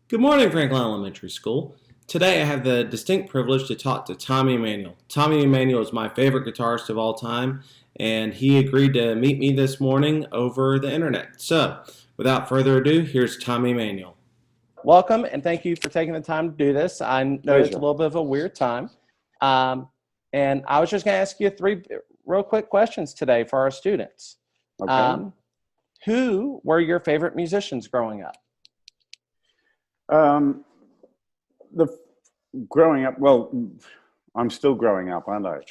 Good morning, Franklin Elementary School. Today I have the distinct privilege to talk to Tommy Emmanuel. Tommy Emmanuel is my favorite guitarist of all time, and he agreed to meet me this morning over the internet. So, without further ado, here's Tommy Emmanuel. Welcome, and thank you for taking the time to do this. I know it's a little bit of a weird time. And I was just going to ask you three real quick questions today for our students. Okay. Who were your favorite musicians growing up? The growing up, well, I'm still growing up, aren't I?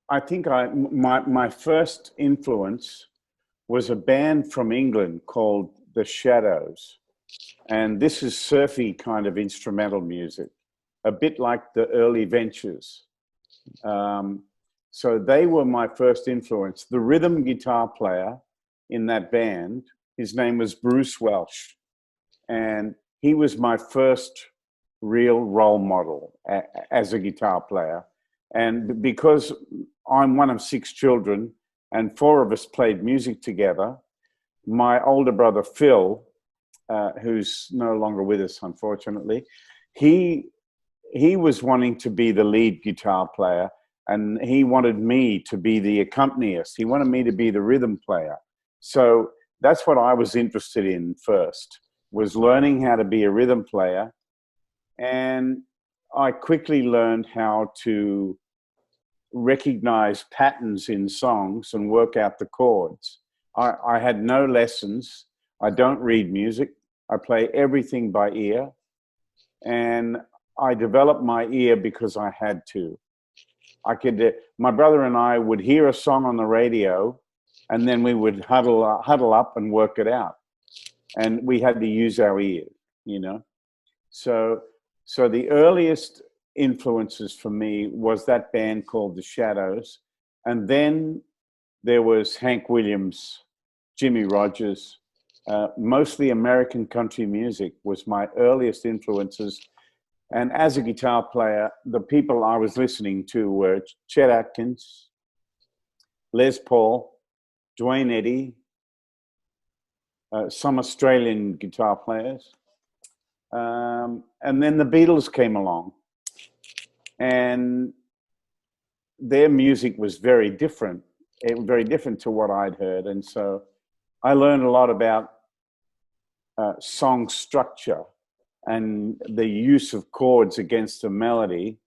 I think my first influence was a band from England called The Shadows, and this is surfy kind of instrumental music, a bit like the early Ventures. So they were my first influence. The rhythm guitar player in that band, his name was Bruce Welch, and he was my first real role model as a guitar player. And because I'm one of 6 children and 4 of us played music together, my older brother Phil, who's no longer with us unfortunately, he was wanting to be the lead guitar player, and he wanted me to be the accompanist. He wanted me to be the rhythm player. So that's what I was interested in first, was learning how to be a rhythm player. And I quickly learned how to recognize patterns in songs and work out the chords. I had no lessons. I don't read music. I play everything by ear. And I developed my ear because I had to. My brother and I would hear a song on the radio, and then we would huddle up and work it out. And we had to use our ears, you know. So the earliest influences for me was that band called The Shadows. And then there was Hank Williams, Jimmy Rogers. Mostly American country music was my earliest influences. And as a guitar player, the people I was listening to were Chet Atkins, Les Paul, Duane Eddy, some Australian guitar players. And then the Beatles came along. And their music was very different to what I'd heard. And so I learned a lot about song structure and the use of chords against a melody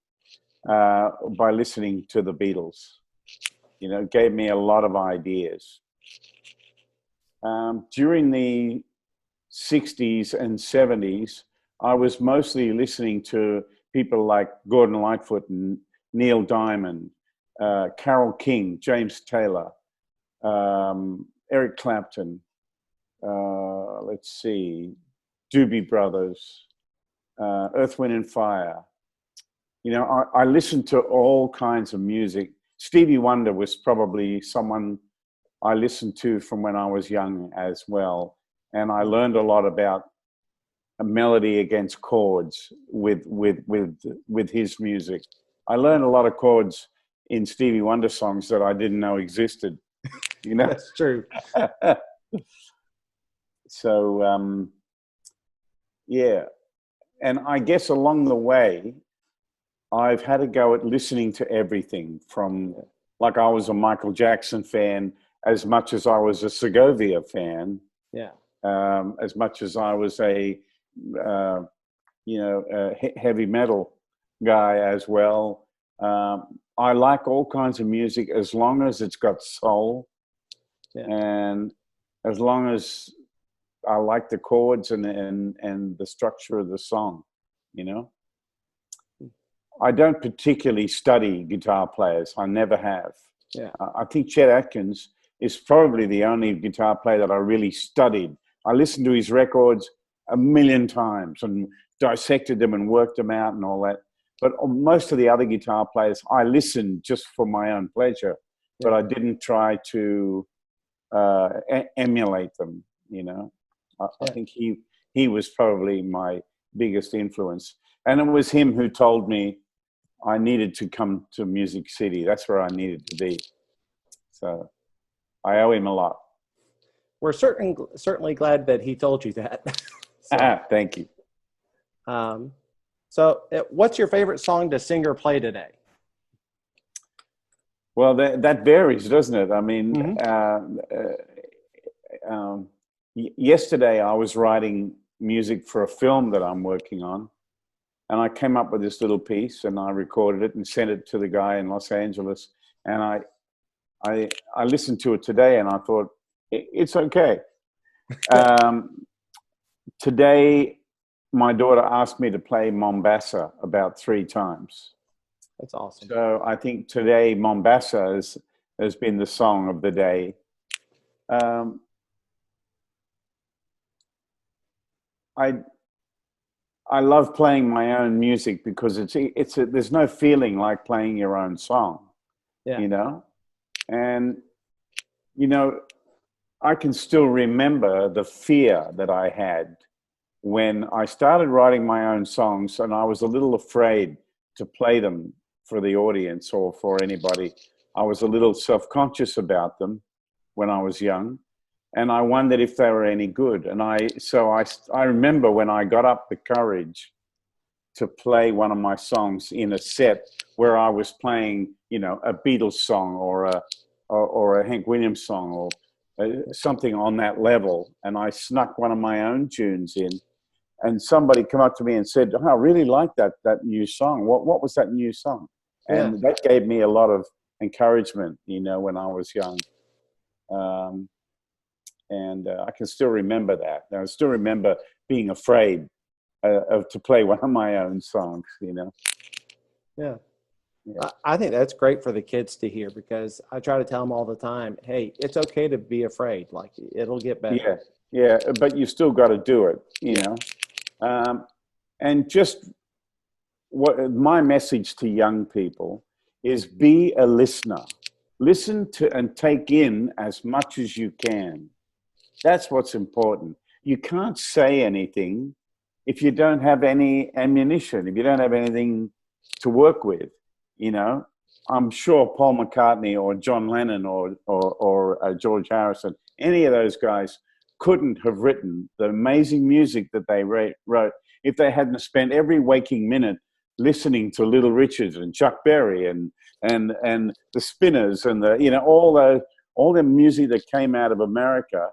by listening to the Beatles. You know, it gave me a lot of ideas. During the 60s and 70s, I was mostly listening to people like Gordon Lightfoot and Neil Diamond, Carole King, James Taylor, Eric Clapton, Doobie Brothers, Earth, Wind and Fire. You know, I listened to all kinds of music. Stevie Wonder was probably someone I listened to from when I was young as well. And I learned a lot about a melody against chords with his music. I learned a lot of chords in Stevie Wonder songs that I didn't know existed. You know, That's true. So, yeah. And I guess along the way, I've had to go at listening to everything from, like, I was a Michael Jackson fan as much as I was a Segovia fan. Yeah. As much as I was a heavy metal guy as well. I like all kinds of music as long as it's got soul, and as long as I like the chords and the structure of the song, you know. I don't particularly study guitar players. I never have. Yeah. I think Chet Atkins is probably the only guitar player that I really studied. I listened to his records a million times and dissected them and worked them out and all that. But most of the other guitar players, I listened just for my own pleasure, but I didn't try to emulate them, you know. I think he was probably my biggest influence. And it was him who told me I needed to come to Music City. That's where I needed to be. So I owe him a lot. we're certainly glad that he told you that. Thank you. So what's your favorite song to sing or play today? Well, that varies, doesn't it? I mean, yesterday I was writing music for a film that I'm working on, and I came up with this little piece, and I recorded it and sent it to the guy in Los Angeles, and I listened to it today, and I thought it's okay. Today, my daughter asked me to play Mombasa about 3 times. That's awesome. So I think today Mombasa has been the song of the day. I love playing my own music because there's no feeling like playing your own song, you know? And, you know, I can still remember the fear that I had when I started writing my own songs, and I was a little afraid to play them for the audience or for anybody. I was a little self-conscious about them when I was young, and I wondered if they were any good. And I remember when I got up the courage to play one of my songs in a set where I was playing, you know, a Beatles song or a Hank Williams song or something on that level, and I snuck one of my own tunes in, and somebody come up to me and said, "Oh, I really like that new song. What was that new song?" And that gave me a lot of encouragement, you know, when I was young. And I can still remember that. I still remember being afraid to play one of my own songs, you know. Yeah. I think that's great for the kids to hear, because I try to tell them all the time, hey, it's okay to be afraid. Like, it'll get better. Yeah, but you still got to do it, you know. And just what my message to young people is: be a listener. Listen to and take in as much as you can. That's what's important. You can't say anything if you don't have any ammunition, if you don't have anything to work with. You know, I'm sure Paul McCartney or John Lennon or George Harrison, any of those guys couldn't have written the amazing music that they wrote if they hadn't spent every waking minute listening to Little Richard and Chuck Berry and the Spinners and all the music that came out of America.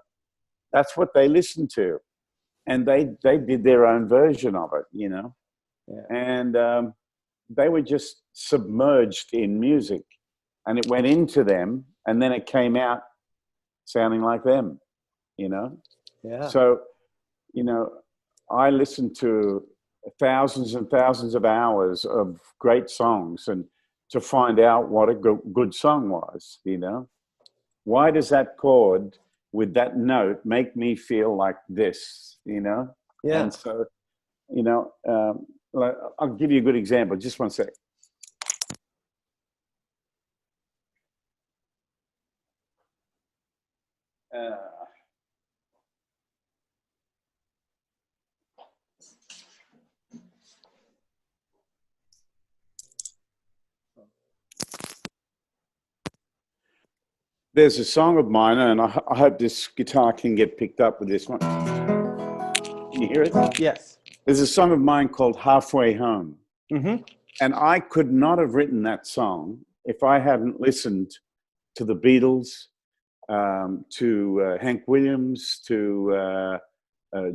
That's what they listened to, and they did their own version of it, you know. And they were just submerged in music, and it went into them, and then it came out sounding like them, you know. So, you know, I listened to thousands and thousands of hours of great songs, and to find out what a good song was, you know. Why does that chord with that note make me feel like this, you know? And so, you know, I'll give you a good example. Just one sec. There's a song of mine, and I hope this guitar can get picked up with this one. Can you hear it? Yes. There's a song of mine called Halfway Home. And I could not have written that song if I hadn't listened to the Beatles, to Hank Williams, to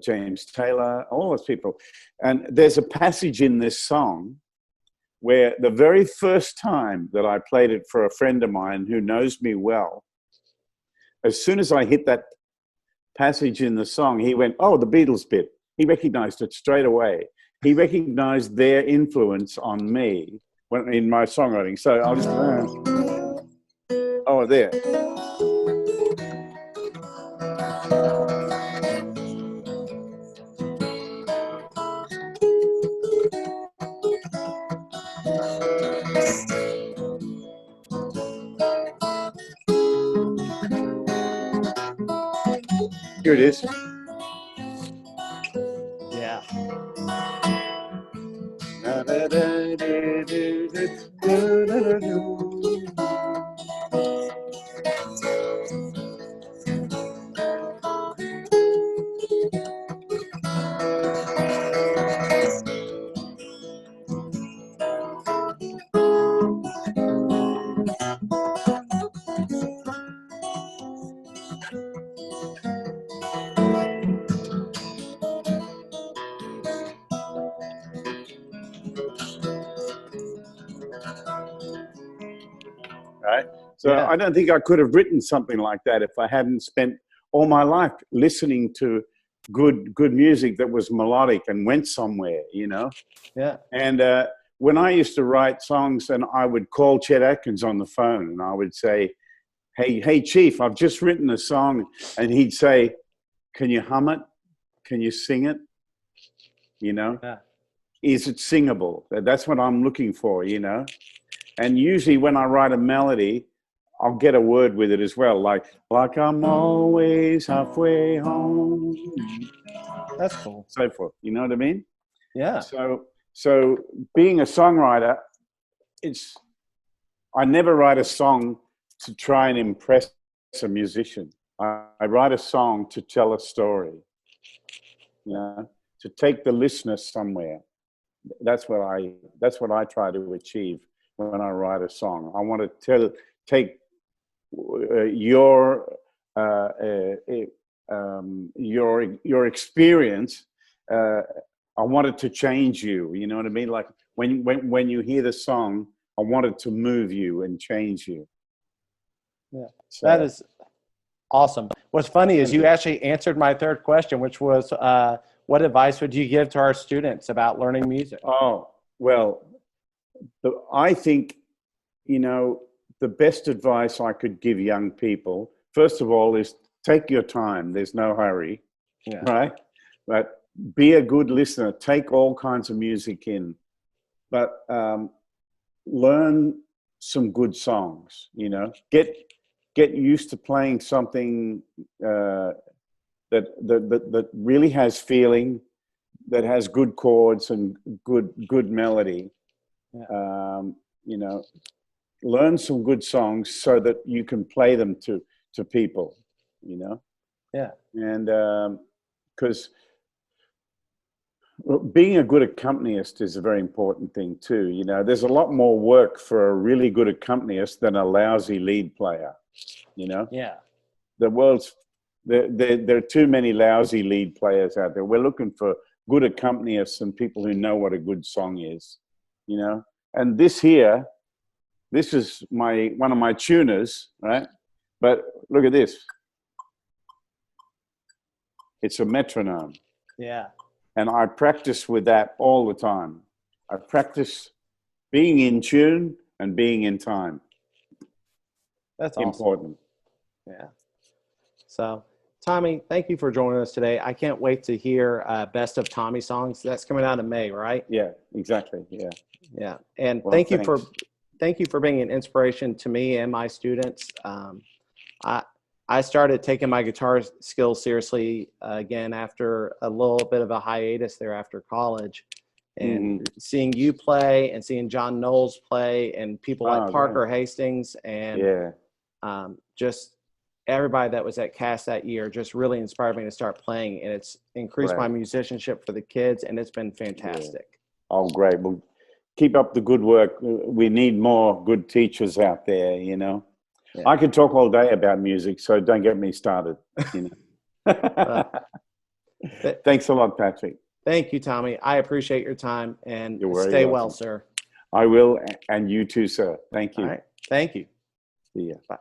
James Taylor, all those people. And there's a passage in this song where the very first time that I played it for a friend of mine who knows me well, as soon as I hit that passage in the song, he went, "Oh, the Beatles bit." He recognized it straight away. He recognized their influence on me in my songwriting. So I'll just, oh, there. Here it is. Yeah. right? So Yeah. I don't think I could have written something like that if I hadn't spent all my life listening to good music that was melodic and went somewhere, you know? Yeah. And when I used to write songs, and I would call Chet Atkins on the phone, and I would say, hey, Chief, I've just written a song. And he'd say, can you hum it? Can you sing it? You know? Yeah. Is it singable? That's what I'm looking for, you know? And usually when I write a melody, I'll get a word with it as well, like I'm always halfway home, That's cool. so forth. You know what I mean? Yeah. So being a songwriter, I never write a song to try and impress a musician. I write a song to tell a story, you know, to take the listener somewhere. That's what I try to achieve when I write a song. I want to take your experience. I want it to change you. You know what I mean? Like when you hear the song, I want it to move you and change you. Yeah, So, that is awesome. What's funny is you actually answered my third question, which was, what advice would you give to our students about learning music? oh, well, I think, you know, the best advice I could give young people, first of all, is take your time. There's no hurry, Yeah. right? But be a good listener. Take all kinds of music in, but learn some good songs. You know, get used to playing something that really has feeling, that has good chords and good melody. Yeah. You know, learn some good songs so that you can play them to people, you know? Yeah. And because being a good accompanist is a very important thing too. You know, there's a lot more work for a really good accompanist than a lousy lead player, you know? Yeah. There are too many lousy lead players out there. We're looking for good accompanists and people who know what a good song is, you know? And this is one of my tuners, right? But look at this. It's a metronome. Yeah. And I practice with that all the time. I practice being in tune and being in time. That's awesome. Important. Yeah. So, Tommy, thank you for joining us today. I can't wait to hear Best of Tommy songs. That's coming out in May, right? Yeah, exactly. Yeah. Yeah. And Well, thank thanks. you for being an inspiration to me and my students. I started taking my guitar skills seriously again after a little bit of a hiatus there after college, and seeing you play and seeing John Knowles play and people like Parker Hastings and just everybody that was at Cast that year just really inspired me to start playing, and it's increased my musicianship for the kids, and it's been fantastic. Yeah. Oh, great. Well, keep up the good work. We need more good teachers out there, you know. Yeah. I could talk all day about music, so don't get me started. You know. Thanks a lot, Patrick. Thank you, Tommy. I appreciate your time, and welcome. stay well, sir. I will, and you too, sir. Thank you. All right. Thank you. See ya. Bye.